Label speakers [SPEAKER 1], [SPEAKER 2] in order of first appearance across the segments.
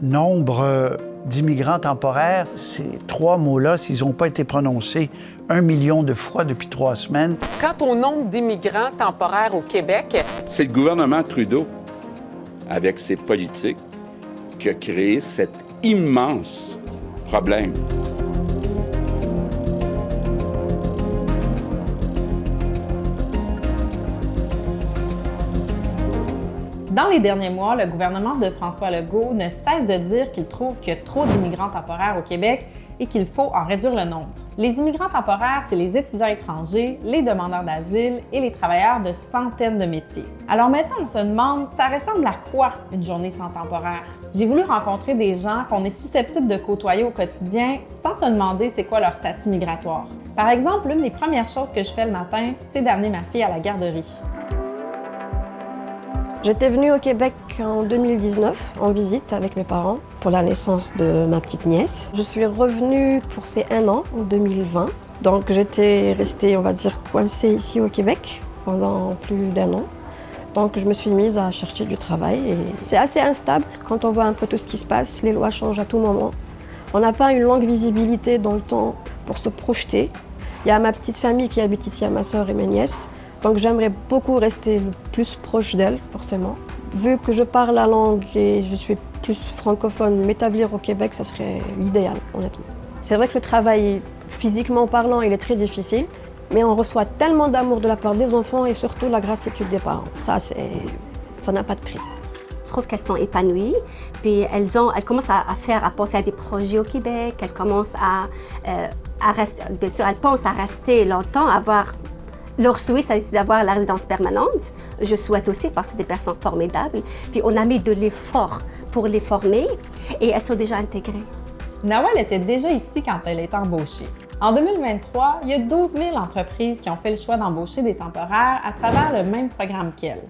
[SPEAKER 1] nombre d'immigrants temporaires, ces trois mots-là, s'ils n'ont pas été prononcés 1 million de fois depuis 3 semaines.
[SPEAKER 2] Quant au nombre d'immigrants temporaires au Québec,
[SPEAKER 3] c'est le gouvernement Trudeau, avec ses politiques, qui a créé cet immense problème.
[SPEAKER 4] Dans les derniers mois, le gouvernement de François Legault ne cesse de dire qu'il trouve qu'il y a trop d'immigrants temporaires au Québec et qu'il faut en réduire le nombre. Les immigrants temporaires, c'est les étudiants étrangers, les demandeurs d'asile et les travailleurs de centaines de métiers. Alors maintenant, on se demande, ça ressemble à quoi une journée sans temporaire? J'ai voulu rencontrer des gens qu'on est susceptible de côtoyer au quotidien sans se demander c'est quoi leur statut migratoire. Par exemple, l'une des premières choses que je fais le matin, c'est d'amener ma fille à la garderie.
[SPEAKER 5] J'étais venue au Québec en 2019 en visite avec mes parents pour la naissance de ma petite nièce. Je suis revenue pour ces 1 an en 2020. Donc j'étais restée, on va dire, coincée ici au Québec pendant plus d'1 an. Donc je me suis mise à chercher du travail et c'est assez instable quand on voit un peu tout ce qui se passe. Les lois changent à tout moment. On n'a pas une longue visibilité dans le temps pour se projeter. Il y a ma petite famille qui habite ici, à ma sœur et mes nièces. Donc j'aimerais beaucoup rester le plus proche d'elle, forcément. Vu que je parle la langue et je suis plus francophone, m'établir au Québec, ça serait l'idéal, honnêtement. C'est vrai que le travail, physiquement parlant, il est très difficile, mais on reçoit tellement d'amour de la part des enfants et surtout la gratitude des parents. Ça n'a pas de prix.
[SPEAKER 6] Je trouve qu'elles sont épanouies, puis elles commencent à penser à des projets au Québec, elles commencent à rester, bien sûr, elles pensent à rester longtemps, avoir leur souhait, c'est d'avoir la résidence permanente. Je souhaite aussi parce que c'est des personnes formidables. Puis on a mis de l'effort pour les former et elles sont déjà intégrées.
[SPEAKER 4] Nawal était déjà ici quand elle est embauchée. En 2023, il y a 12 000 entreprises qui ont fait le choix d'embaucher des temporaires à travers le même programme qu'elle.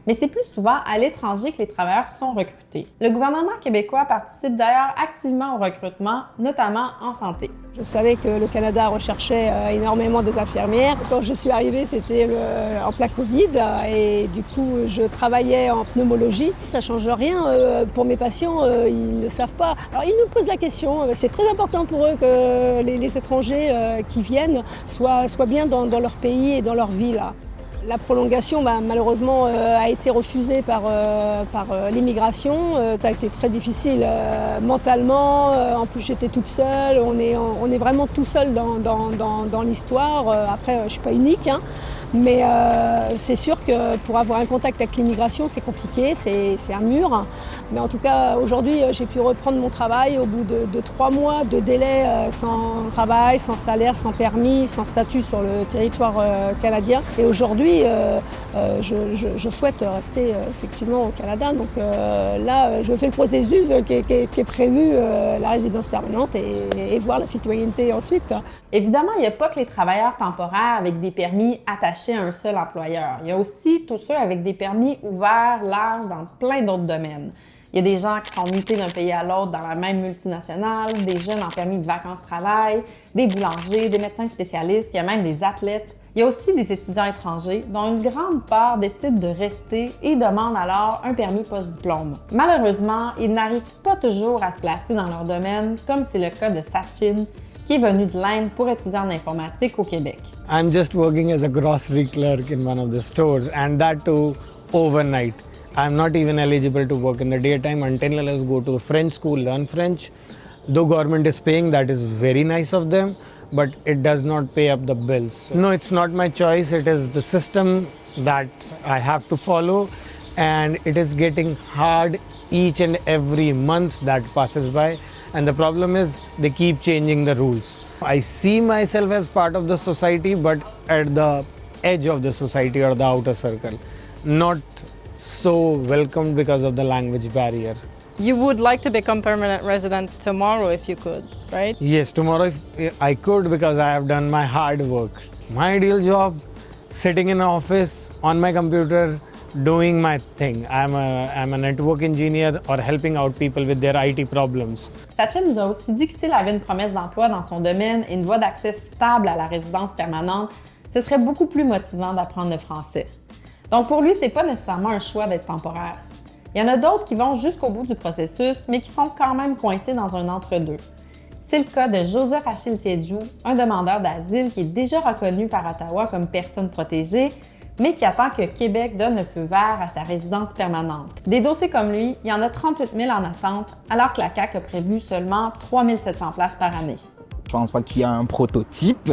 [SPEAKER 4] Mais c'est plus souvent à l'étranger que les travailleurs sont recrutés. Le gouvernement québécois participe d'ailleurs activement au recrutement, notamment en santé.
[SPEAKER 7] Je savais que le Canada recherchait énormément des infirmières. Quand je suis arrivée, c'était en plein Covid et du coup, je travaillais en pneumologie. Ça ne change rien pour mes patients, ils ne savent pas. Alors, ils nous posent la question. C'est très important pour eux que les étrangers qui viennent soient bien dans leur pays et dans leur ville. La prolongation, malheureusement, a été refusée par l'immigration. Ça a été très difficile mentalement. En plus, j'étais toute seule. On est vraiment tout seul dans l'histoire. Après, je ne suis pas unique, hein. Mais c'est sûr que pour avoir un contact avec l'immigration, c'est compliqué, c'est un mur. Mais en tout cas, aujourd'hui, j'ai pu reprendre mon travail au bout de 3 mois de délai sans travail, sans salaire, sans permis, sans statut sur le territoire canadien. Et aujourd'hui, je souhaite rester effectivement au Canada. Donc là, je fais le processus qui est prévu, la résidence permanente et voir la citoyenneté ensuite.
[SPEAKER 4] Évidemment, il n'y a pas que les travailleurs temporaires avec des permis attachés à un seul employeur. Il y a aussi tous ceux avec des permis ouverts, larges, dans plein d'autres domaines. Il y a des gens qui sont mutés d'un pays à l'autre dans la même multinationale, des jeunes en permis de vacances-travail, des boulangers, des médecins spécialistes, il y a même des athlètes. Il y a aussi des étudiants étrangers dont une grande part décident de rester et demandent alors un permis post-diplôme. Malheureusement, ils n'arrivent pas toujours à se placer dans leur domaine, comme c'est le cas de Sachin, qui est venu de l'Inde pour étudier en informatique au Québec.
[SPEAKER 8] I'm just working as a grocery clerk in one of the stores, and that too overnight. I'm not even eligible to work in the daytime until I go to a French school, learn French. Though government is paying, that is very nice of them, but it does not pay up the bills. No, it's not my choice. It is the system that I have to follow, and it is getting hard each and every month that passes by. And the problem is they keep changing the rules. I see myself as part of the society, but at the edge of the society or the outer circle, not so welcomed because of the language barrier.
[SPEAKER 9] You would like to become permanent resident tomorrow if you could, right?
[SPEAKER 8] Yes, tomorrow if I could, because I have done my hard work. My ideal job, sitting in an office on my computer, doing my thing. I'm a network engineer or helping out people with their IT problems.
[SPEAKER 4] Sachin nous a aussi dit que s'il avait une promesse d'emploi dans son domaine et une voie d'accès stable à la résidence permanente, ce serait beaucoup plus motivant d'apprendre le français. Donc pour lui, c'est pas nécessairement un choix d'être temporaire. Il y en a d'autres qui vont jusqu'au bout du processus, mais qui sont quand même coincés dans un entre-deux. C'est le cas de Joseph Achille Tiedjou, un demandeur d'asile qui est déjà reconnu par Ottawa comme personne protégée, mais qui attend que Québec donne le feu vert à sa résidence permanente. Des dossiers comme lui, il y en a 38 000 en attente, alors que la CAQ a prévu seulement 3 700 places par année.
[SPEAKER 10] Je pense pas qu'il y a un prototype,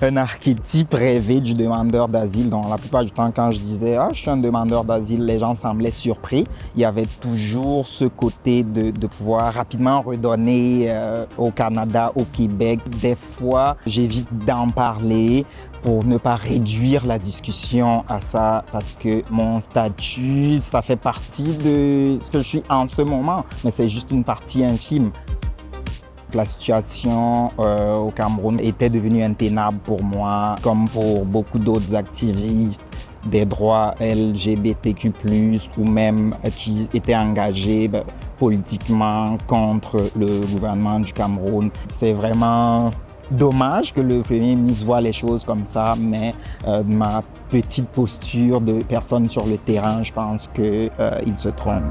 [SPEAKER 10] un archétype rêvé du demandeur d'asile. Donc, la plupart du temps, quand je disais « Ah, je suis un demandeur d'asile », les gens semblaient surpris. Il y avait toujours ce côté de pouvoir rapidement redonner au Canada, au Québec. Des fois, j'évite d'en parler pour ne pas réduire la discussion à ça, parce que mon statut, ça fait partie de ce que je suis en ce moment, mais c'est juste une partie infime. La situation au Cameroun était devenue intenable pour moi, comme pour beaucoup d'autres activistes des droits LGBTQ+, ou même qui étaient engagés politiquement contre le gouvernement du Cameroun. C'est vraiment dommage que le Premier ministre voit les choses comme ça, mais ma petite posture de personne sur le terrain, je pense qu'il se trompe.